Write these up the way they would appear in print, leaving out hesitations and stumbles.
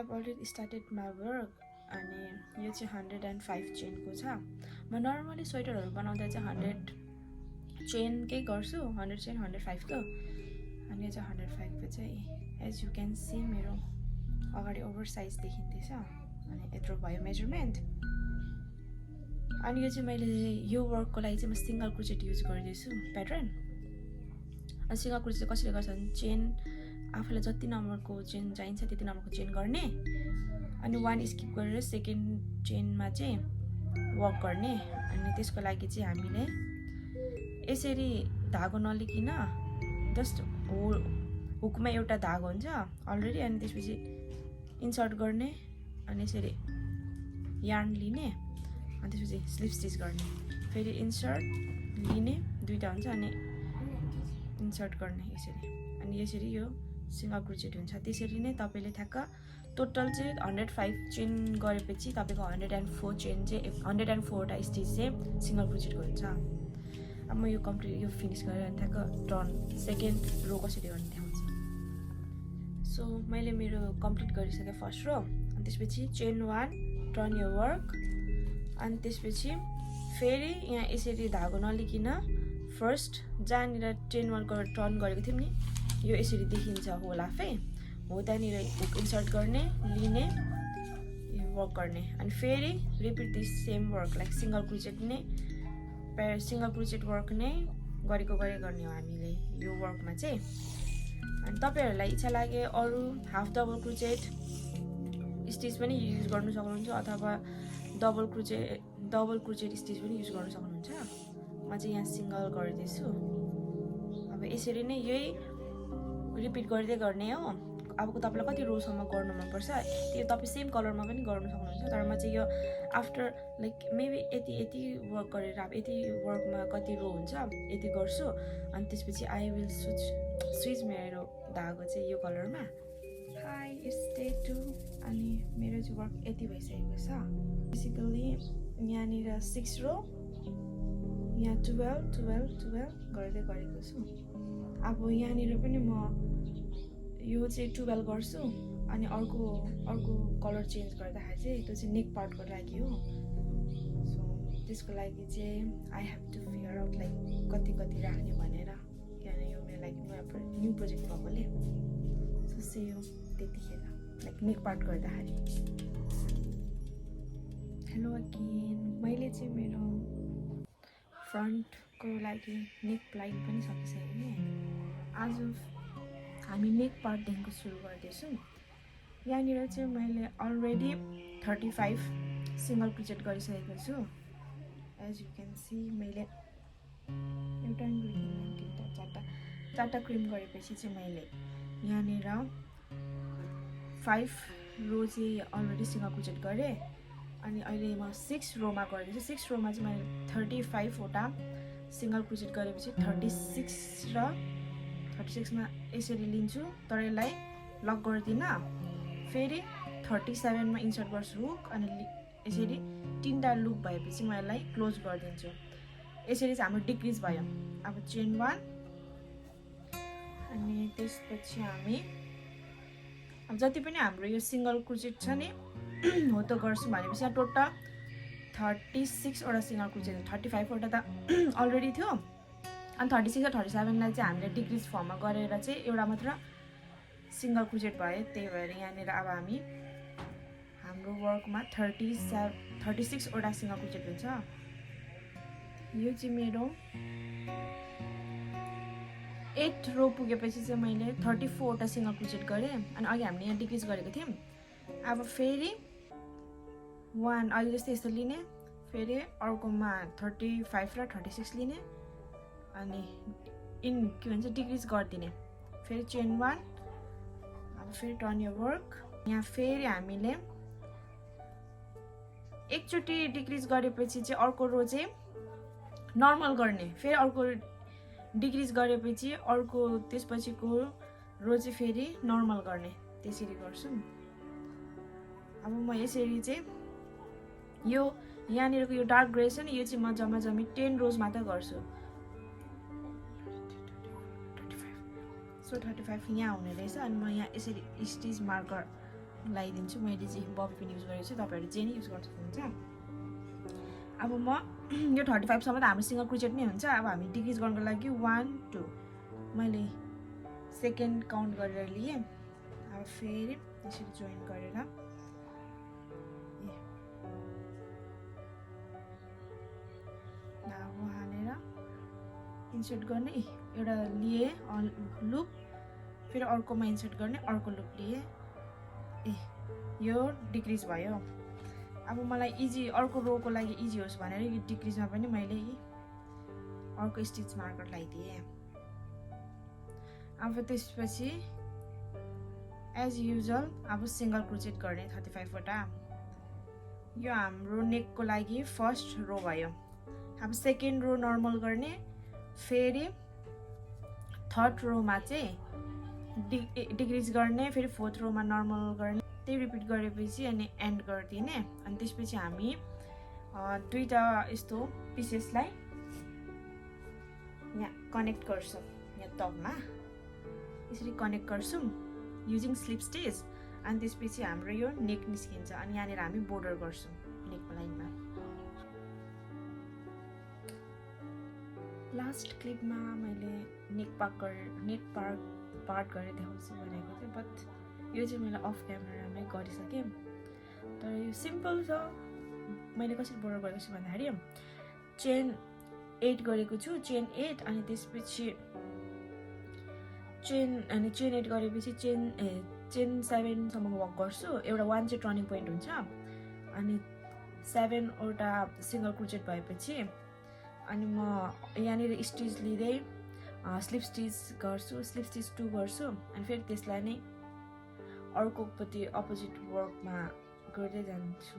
have already started my work. अनि यो चाहिँ 105 चेनको छ. म नर्मली स्वेटरहरू बनाउँदा चाहिँ 100 चेनकै गर्छु, 100 चेन 105 को. अनि यो चाहिँ 105 को चाहिँ एज यु क्यान सी मेरो अगाडि ओभरसाइज देखिँदैछ. अनि यत्रो भयो मेजरमेन्ट. अनि यो चाहिँ मैले यो वर्कको लागि चाहिँ म सिंगल क्रोचेट युज गर्दैछु प्याटर्न. अनि सिंगल क्रोचेट कसरी गर्छ भने चेन आफूलाई जति नम्बरको चेन चाहिन्छ त्यति नम्बरको चेन गर्ने. अनि 1 स्किप गरेर सेकेन्ड चेनमा चाहिँ वर्क गर्ने. अनि त्यसको लागि चाहिँ हामीले यसरी धागो नलिकिन जस्ट हुकमा एउटा धागो हुन्छ अलरेडी. अनि त्यसपछि इन्सर्ट गर्ने. अनि यसरी यार्न लिने. अनि त्यसपछि स्लिप स्टिच गर्ने. फेरि इन्सर्ट लिने दुईटा हुन्छ. अनि इन्सर्ट गर्ने यसरी. अनि यसरी यो सिंगल क्रोचेट हुन्छ. त्यसरी नै तपाईले ठ्याक्क टोटल चाहिँ 105 चेन गरेपछि तपाईको 104 चेन चाहिँ 104 वटा स्टिच चाहिँ सिंगल क्रोचेटको हुन्छ. अब म यो कम्प्लिट यो फिनिश गरेर अनि ठ्याक्क टर्न सेकेन्ड रो कसरी गर्ने देखाउँछु. सो मैले मेरो कम्प्लिट गरिसकेँ फर्स्ट रो. अनि त्यसपछि चेन 1 टर्न यो वर्क. अनि त्यसपछि फेरि यहाँ यसरी धागो नलिकिन फर्स्ट जहाँनिर चेन 1 को टर्न गरेको थियौँ नि यो यसरी देखिन्छ होल आफै हो. त्यहाँनिर हुक इन्सर्ट गर्ने लिने यो वर्क गर्ने. अनि फेरि repeat this same work like single crochet नै सिंगल क्रोचेट वर्क नै गरेको गर्ने हो हामीले यो वर्कमा चाहिँ. अनि तपाईहरुलाई इच्छा लागे अरु हाफ डबल क्रोचेट स्टिच पनि युज गर्न सक्नुहुन्छ अथवा डबल क्रोचेट स्टिच पनि युज गर्न सक्नुहुन्छ. म चाहिँ यहाँ सिंगल गर्दैछु. अब यसरी नै यही रिपिट गर्दै गर्ने हो. अब तपाईलाई कति रोसम्म गर्नु मन पर्छ त्यो तपाई सेम कलरमा पनि गर्न सक्नुहुन्छ. तर म चाहिँ यो आफ्टर लाइक मेबी यति वर्क गरेर अब यति वर्कमा कति रो हुन्छ यति गर्छु. अनि त्यसपछि आई विल स्विच मेरो धागो चाहिँ यो कलरमा. Hi stay to. अनि मेरो चाहिँ वर्क यति भइसकेको छ. बेसिकली यहाँनिर 6 रो यहाँ 12 गर्दै गरेको छु. अब यहाँनिर पनि म यो चाहिँ 12 गर्छु. अनि अर्को कलर चेन्ज गर्दाखेरि चाहिँ त्यो चाहिँ नेक पार्टको लागि हो. सो त्यसको लागि चाहिँ I have to figure out like कति राख्ने भनेर. किनभने यो मेरो लागि न्यू प्रोजेक्ट भएकोले. सो सेयो त्यतिखेर लाइक नेक पार्ट गर्दाखेरि. Hello again. मैले चाहिँ मेरो फ्रन्टको लागि नेक लाइन पनि सकिसकेँ. आज हामी नेक पार्टदेखिको सुरु गर्दैछौँ. यहाँनिर चाहिँ मैले अलरेडी 35 सिंगल क्रोचेट गरिसकेको छु. एज यु क्यान सी मैले एउटा चारवटा क्रिम गरेपछि चाहिँ मैले यहाँनिर 5 रो चाहिँ अलरेडी सिंगल क्रोचेट गरेँ. अनि अहिले म 6 रोमा गर्दैछु. 6 रोमा चाहिँ मैले 35 वटा सिंगल क्रोचेट गरेपछि 36 मा यसरी लिन्छु. तर यसलाई लक गर्दिनँ. फेरि 37 मा इन्सर्ट गर्छु हुक. अनि यसरी 3टा लुप भएपछि म यसलाई क्लोज गरिदिन्छु. यसरी चाहिँ हाम्रो डिक्रिज भयो. अब चेन 1 अनि त्यसपछि हामी अब जति पनि हाम्रो यो सिंगल क्रोचेट छ नि हो त गर्छौँ भनेपछि यहाँ टोटल 36 वटा सिंगल क्रोचेट 35 वटा त अलरेडी थियो. अनि 36 र 37 लाई चाहिँ हामीले डिक्रिज फर्ममा गरेर चाहिँ एउटा मात्र सिंगल क्रोचेट भयो. त्यही भएर यहाँनिर अब हामी हाम्रो वर्कमा 36 वटा सिंगल क्रोचेट हुन्छ. यो चाहिँ मेरो 8 रो पुगेपछि चाहिँ मैले 34 वटा सिंगल क्रोचेट गरेँ. अनि अघि हामीले यहाँ डिक्रिज गरेको थियौँ. अब फेरि 1 अहिले जस्तै यस्तो लिने. फेरि अर्कोमा 35 र 36 लिने. अनि के भन्छ डिक्रिज गरिदिने. फेरि चेन 1. अब फेरि टर्न यो वर्क. यहाँ फेरि हामीले एकचोटि डिक्रिज गरेपछि चाहिँ अर्को रो चाहिँ नर्मल गर्ने. फेरि अर्को डिक्रिज गरेपछि अर्को त्यसपछिको रो चाहिँ फेरि नर्मल गर्ने. त्यसरी गर्छु. अब म यसरी चाहिँ यो यहाँनिरको यो डार्क ग्रे छ नि यो चाहिँ म जम्मी 10 रोज मात्र गर्छु. सो 35 यहाँ हुने रहेछ. अनि म यहाँ यसरी स्टिच मार्कर लगाइदिन्छु मैले चाहिँ बबी पिन युज गरेको छु तपाईहरु जे नि युज गर्न सक्नुहुन्छ अब म यो 35 सम्म त हाम्रो सिंगल क्रोचेट नै हुन्छ अब हामी डिक्रिज गर्नको लागि 1 2 मैले सेकेन्ड काउन्ट गरेर लिए अब फेरि यसरी जोइन गरेर नाउ हालेर इन्सर्ट गर्ने एउटा लिए लुप फेरि अर्कोमा इन्सर्ट गर्ने अर्को लुप लिए यो डिक्रिज भयो अब मलाई इजी अर्को रोको लागि इजी होस् भनेर यो डिक्रिजमा पनि मैले अर्को स्टिच मार्कर लगाइदिएँ अब त्यसपछि एज युजुअल अब सिंगल क्रोचेट गर्ने 35 वटा यो हाम्रो नेकको लागि फर्स्ट रो भयो अब सेकेन्ड रो नर्मल गर्ने फेरि थर्ड रोमा चाहिँ डिक्रिज गर्ने फेरि फोर्थ रोमा नर्मल गर्ने त्यही रिपिट गरेपछि अनि एन्ड गरिदिने अनि त्यसपछि हामी दुईटा यस्तो पिसेसलाई यहाँ कनेक्ट गर्छौँ यहाँ टपमा यसरी कनेक्ट गर्छौँ युजिङ स्लिप स्टिच अनि त्यसपछि हाम्रो यो नेक निस्किन्छ अनि यहाँनिर हामी बोर्डर गर्छौँ नेकको लाइनमा लास्ट क्लिपमा मैले नेक पार्ट गरेर देखाउँछु भनेको थिएँ बट यो चाहिँ मैले अफ क्यामेरामै गरिसकेँ तर यो सिम्पल छ मैले कसरी बोर्डर गरेको छु भन्दाखेरि चेन 8 गरेको छु चेन 8 अनि त्यसपछि चेन 8 गरेपछि चेन 7 सम्म वर्क गर्छु एउटा 1 चाहिँ टर्निङ पोइन्ट हुन्छ अनि 7 वटा सिंगल क्रोचेट भएपछि अनि म यहाँनिर स्टिच लिँदै स्लिप स्टिच गर्छु स्लिप स्टिच 2 गर्छु अनि फेरि त्यसलाई नै अर्कोपट्टि अपोजिट वर्कमा गर्दै जान्छु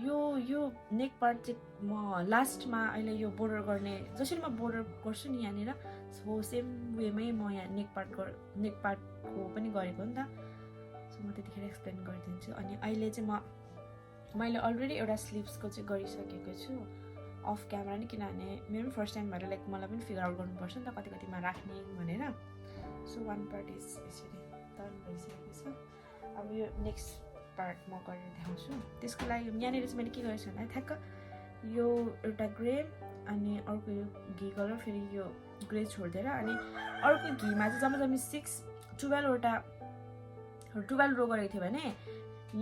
यो नेक पार्ट चाहिँ म लास्टमा अहिले यो बोर्डर गर्ने जसरी म बोर्डर गर्छु नि यहाँनिर हो सेम वेमै म यहाँ नेक पार्टको पनि गरेको हो नि त सो म त्यतिखेर एक्सप्लेन गरिदिन्छु अनि अहिले चाहिँ मैले अलरेडी एउटा स्लिप्सको चाहिँ गरिसकेको छु अफ क्यामेरा नि किनभने मेरो फर्स्ट टाइम भएर लाइक मलाई पनि फिगर आउट गर्नुपर्छ नि त कति कतिमा राख्ने भनेर सो वान पार्ट इज यसरी डन भइसकेको छ अब यो नेक्स्ट पार्ट म गरेर देखाउँछु त्यसको लागि यहाँनिर चाहिँ मैले के गरेको छु भन्दा ठ्याक्क यो एउटा ग्रे अनि अर्को यो घी कलर फेरि यो ग्रे छोडिदिएर अनि अर्को घीमा चाहिँ जम्मा 12 रो गरेको थिएँ भने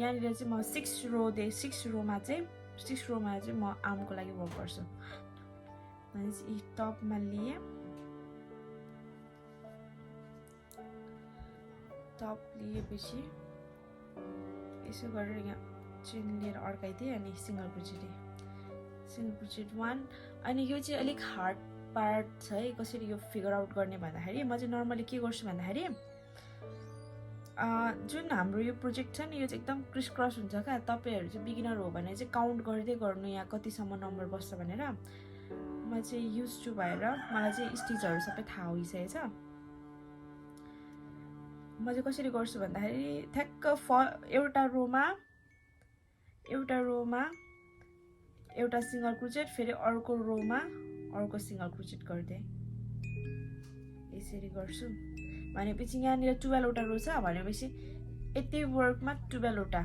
यहाँनिर चाहिँ म 6 रोमा चाहिँ म आर्मको लागि वर्क गर्छु भनेपछि टपमा लिए टप लिएपछि यसो गरेर यहाँ चेन लिएर अड्काइदिएँ अनि सिंगल क्रोचेट 1 अनि यो चाहिँ अलिक हार्ड पार्ट छ है कसरी यो फिगर आउट गर्ने भन्दाखेरि म चाहिँ नर्मली के गर्छु भन्दाखेरि जुन हाम्रो यो प्रोजेक्ट छ नि यो चाहिँ एकदम क्रिस क्रस हुन्छ क्या तपाईहरु चाहिँ बिगिनर हो भने चाहिँ काउन्ट गर्दै गर्नु यहाँ कतिसम्म नम्बर बस्छ भनेर म चाहिँ युज टु भएर मलाई चाहिँ स्टिचहरु सबै थाहा भइसकेको छ म चाहिँ कसरी गर्छु भन्दाखेरि ठ्याक्क एउटा रोमा एउटा सिंगल क्रोचेट फेरि अर्को रोमा अर्को सिंगल क्रोचेट गर्दै यसरी गर्छु भनेपछि यहाँनिर 12 वटा रो छ भनेपछि यति वर्कमा 12 वटा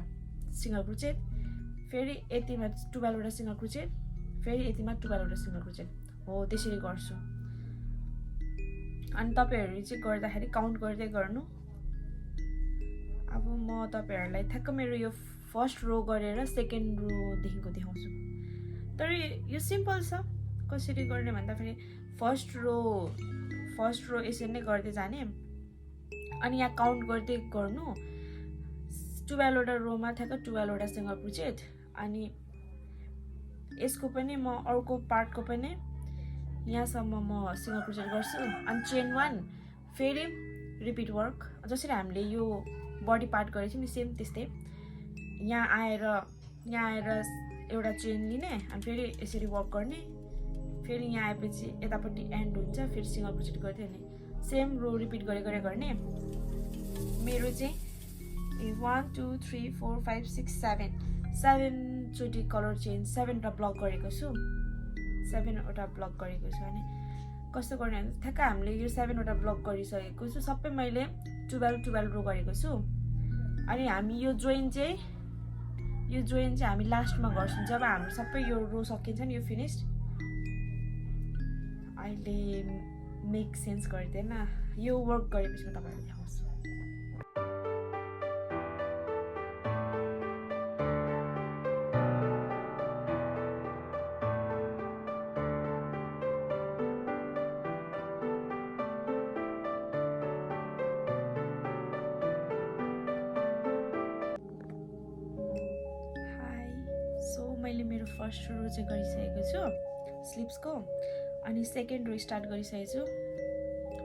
सिंगल क्रोचेट फेरि यतिमा 12 वटा सिंगल क्रोचेट फेरि यतिमा 12 वटा सिंगल क्रोचेट हो त्यसरी गर्छु अनि तपाईहरुले चाहिँ गर्दाखेरि काउन्ट गर्दै गर्नु अब म तपाईहरुलाई ठ्याक्क मेरो यो फर्स्ट रो गरेर सेकेन्ड रो देखिको देखाउँछु तर यो सिम्पल छ कसरी गर्ने भन्दा फेरि फर्स्ट रो यसरी नै गर्दै जाने अनि यहाँ काउन्ट गर्दै गर्नु 12 वटा रोमा ठ्याक्क 12 वटा सिंगल क्रोचेट अनि यसको पनि म अर्को पार्टको पनि यहाँसम्म म सिंगल क्रोचेट गर्छु अनि चेन 1 फेरि रिपिट वर्क जसरी हामीले यो बडी पार्ट गरेको थियौं नि सेम त्यस्तै यहाँ आएर एउटा चेन लिने अनि फेरि यसरी वर्क गर्ने फेरि यहाँ आएपछि यतापट्टि एन्ड हुन्छ फेरि सिंगल क्रोचेट गर्दै अनि सेम रो रिपिट गरे गर्ने मेरो चाहिँ 1 2 3 4 5 6 7 चोटी कलर चेन 7 वटा ब्लक गरेको छु 7 वटा ब्लक गरेको छु अनि कस्तो गर्ने भने ठ्याक्क हामीले यो 7 वटा ब्लक गरिसकेको छु सबै मैले 12 रो गरेको छु अनि हामी यो जोइन चाहिँ हामी लास्टमा गर्छौं जब हाम्रो सबै यो रो सकिन्छ नि यो फिनिश्ड अहिले मेक सेन्स गर्दैन यो वर्क गरेपछि म तपाईहरुलाई देखाउँछु मैले मेरो फर्स्ट रो चाहिँ गरिसकेको छु स्लिप्सको अनि सेकेन्ड रो स्टार्ट गरिसकेको छु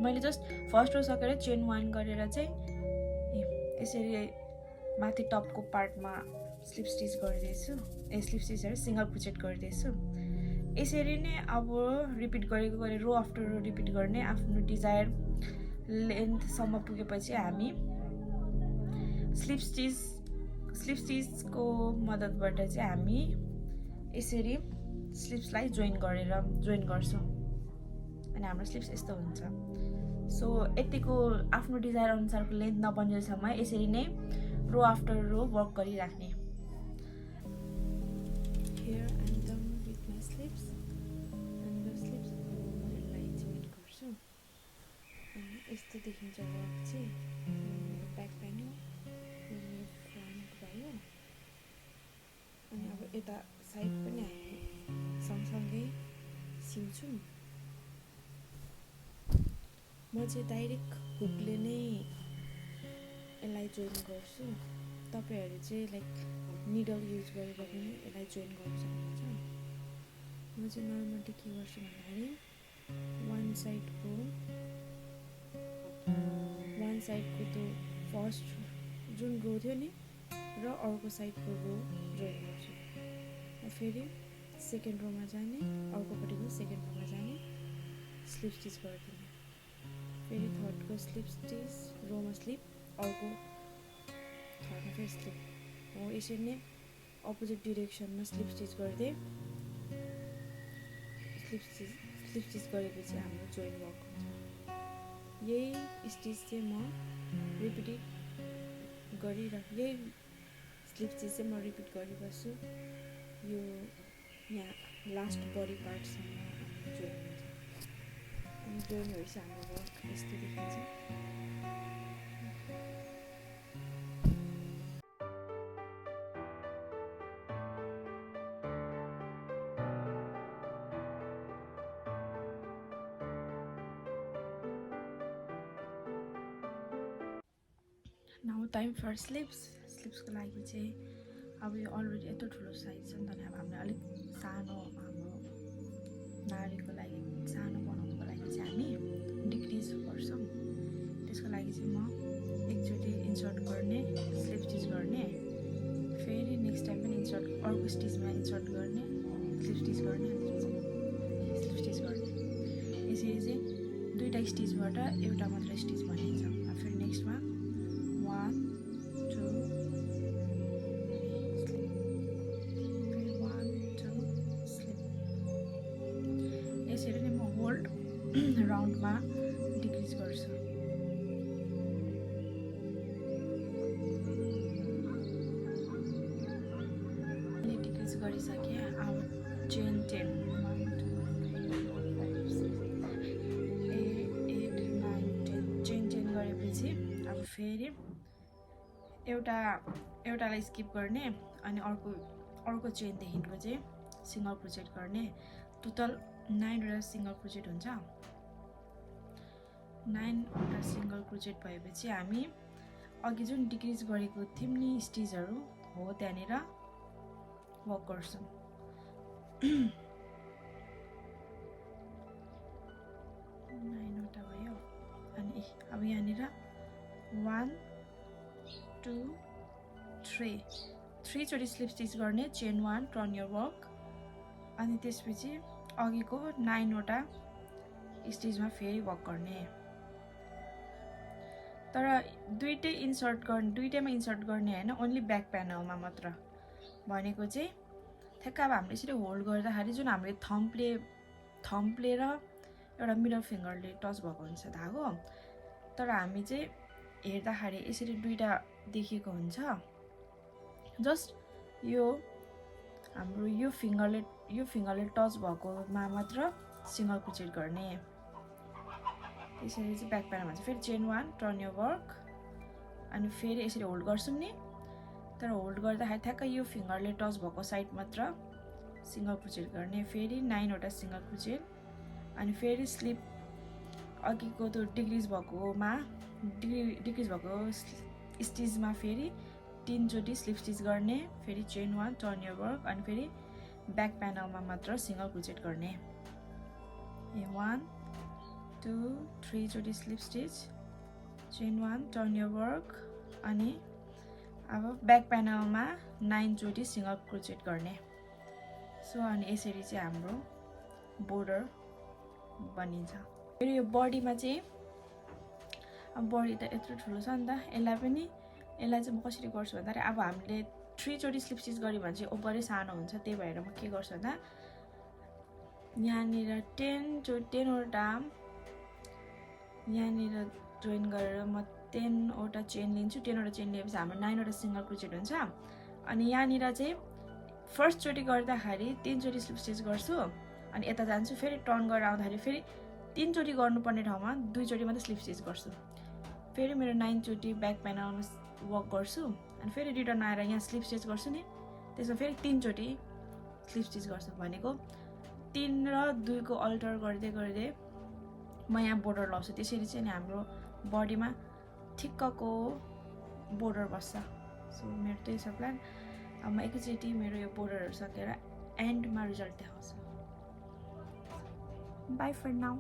मैले जस्ट फर्स्ट रो सकेर चेन 1 गरेर चाहिँ यसरी माथि टपको पार्टमा स्लिप स्टिच गरिदिन्छु स्लिप स्टिचहरु सिंगल क्रोचेट गरिदिन्छु यसरी नै अब रिपिट गरे रो आफ्टर रो रिपिट गर्ने आफ्नो डिजायर लेन्थ सम्म पुगेपछि हामी स्लिप स्टिचको मद्दतबाट चाहिँ हामी यसरी स्लिप्सलाई जोइन गर्छौं अनि हाम्रो स्लिप्स यस्तो हुन्छ सो यतिको आफ्नो डिजायर अनुसारको लेन्थ नबन्जेसम्म यसरी नै रो आफ्टर रो वर्क गरिराख्ने here I am done with my slips and the slips यसलाई जोइन गर्छु अनि यस्तो देखिन्छ वर्क चाहिँ ब्याक प्यानल फ्रन्ट भयो अनि अब यता साइड पनि हामी सँगसँगै सिउँछौं म चाहिँ डाइरेक्ट हुकले नै यसलाई जोइन गर्छु तपाईहरु चाहिँ लाइक निडल युज गरेर पनि यसलाई जोइन गर्न सक्नुहुन्छ म चाहिँ नर्मली के गर्छु भन्दाखेरि वान साइडको त्यो फर्स्ट जुन रो थियो नि र अर्को साइडको रो जोइन गर्छु फेरि सेकेन्ड रोमा जाने अर्कोपट्टिको सेकेन्ड रोमा जाने स्लिप स्टिच गर्दिने फेरि थर्डको स्लिप स्टिच रोमा स्लिप अर्को थर्डमा फेरि स्लिप हो यसरी नै अपोजिट डिरेक्सनमा स्लिप स्टिच गर्दै स्लिप स्टिच गरेपछि हाम्रो जोइन वर्क हुन्छ यही स्टिच चाहिँ म रिपिट गरिराख्छु यही स्लिप स्टिच चाहिँ म रिपिट गरिबस्छु यो यहाँ लास्ट बडी पार्टसम्म जोइन हुन्छ अनि जोइन भएपछि हाम्रो वर्क यस्तो देखिन्छ नाउ टाइम फर स्लिप्सको लागि चाहिँ अब यो अलरेडी यत्रो ठुलो साइज छ नि त अब हामीले अलिक सानो हाम्रो नारीको लागि सानो बनाउनको लागि चाहिँ हामी डिक्रिज गर्छौं त्यसको लागि चाहिँ म एकचोटि इन्सर्ट गर्ने स्लिप स्टिच गर्ने फेरि नेक्स्ट टाइम पनि अर्को स्टिचमा इन्सर्ट गर्ने स्लिप स्टिच गर्ने स्लिप स्टिच गर्ने यसरी चाहिँ दुईटा स्टिचबाट एउटा मात्र स्टिच बनिन्छ फेरि नेक्स्टमा 1 2 यसरी नै म होल्ड राउन्डमा डिक्रिज गर्छु मैले डिक्रिज गरिसकेँ अब चेन 10 1 2 3 4 5 6 8 9 10 चेन 10 गरेपछि अब फेरि एउटालाई स्किप गर्ने अनि अर्को चेनदेखिको चाहिँ सिंगल क्रोचेट गर्ने टोटल 9 वटा सिंगल क्रोचेट हुन्छ 9 वटा सिंगल क्रोचेट भएपछि हामी अघि जुन डिक्रिज गरेको थियौं नि स्टिचहरु हो त्यहाँनेर वर्क गर्छौं 9 वटा भयो अनि अब यहाँनेर 1 2 3 चोटी स्लिप स्टिच गर्ने चेन 1 टर्न योर वर्क अनि त्यसपछि अघिको 9 वटा स्टिचमा फेरि वर्क गर्ने तर दुईटैमा इन्सर्ट गर्ने हैन ओन्ली ब्याक प्यानलमा मात्र भनेको चाहिँ ठ्याक्क अब हामीले यसरी होल्ड गर्दाखेरि जुन हामीले थम्पले र एउटा मिडल फिंगरले टच भएको हुन्छ धागो तर हामी चाहिँ हेर्दाखेरि यसरी दुईटा देखिएको हुन्छ जस्ट यो हाम्रो यो फिंगरले टच भएकोमा मात्र सिंगल क्रोचेट गर्ने त्यसरी चाहिँ ब्याक प्यानलमा चाहिँ फेरि चेन 1 टर्न यो वर्क अनि फेरि यसरी होल्ड गर्छौं नि तर होल्ड गर्दाखेरि ठ्याक्कै यो फिंगरले टच भएको साइड मात्र सिंगल क्रोचेट गर्ने फेरि 9 वटा सिंगल क्रोचेट अनि फेरि स्लिप अघिको त्यो डिक्रिज भएको स्टिचमा फेरि 3 चोटी स्लिप स्टिच गर्ने फेरि चेन 1 टर्न यो वर्क अनि फेरि ब्याक प्यानलमा मात्र सिंगल क्रोचेट गर्ने 1 2 3 चोटी स्लिप स्टिच चेन 1 टर्न यो वर्क अनि अब ब्याक प्यानलमा 9 चोटी सिंगल क्रोचेट गर्ने सो अनि यसरी चाहिँ हाम्रो बोर्डर बनिन्छ फेरि यो बडीमा चाहिँ अब बडी त यत्रो ठुलो छ नि त यसलाई चाहिँ म कसरी गर्छु भन्दा अब हामीले 3 चोटी स्लिप स्टिच गर्यो भने चाहिँ ओभरै सानो हुन्छ त्यही भएर म के गर्छु भन्दा यहाँनिर 10 वटा यहाँनिर जोइन गरेर म 10 वटा चेन लिन्छु 10 वटा चेन लिएपछि हाम्रो 9 वटा सिंगल क्रोचेट हुन्छ अनि यहाँनिर चाहिँ फर्स्ट चोटी गर्दाखेरि 3 चोटी स्लिप स्टिच गर्छु अनि यता जान्छु फेरि टर्न गरेर आउँदाखेरि फेरि 3 चोटी गर्नुपर्ने ठाउँमा 2 चोटी मात्र स्लिप स्टिच गर्छु फेरि मेरो 9 चोटी ब्याक प्यानलमा वर्क गर्छु अनि फेरि रिटर्न आएर यहाँ स्लिप स्टिच गर्छु नि त्यसमा फेरि 3 चोटी स्लिप स्टिच गर्छु भनेको 3 र 2 को अल्टर गर्दै म यहाँ बोर्डर लाउँछु त्यसरी चाहिँ हाम्रो बडीमा ठिक्कको बोर्डर बस्छ सो मेरो त्यही छ प्लान अब म एकैचोटी मेरो यो बोर्डरहरु सकेर एन्डमा रिजल्ट देखाउँछु बाइ फर नाउ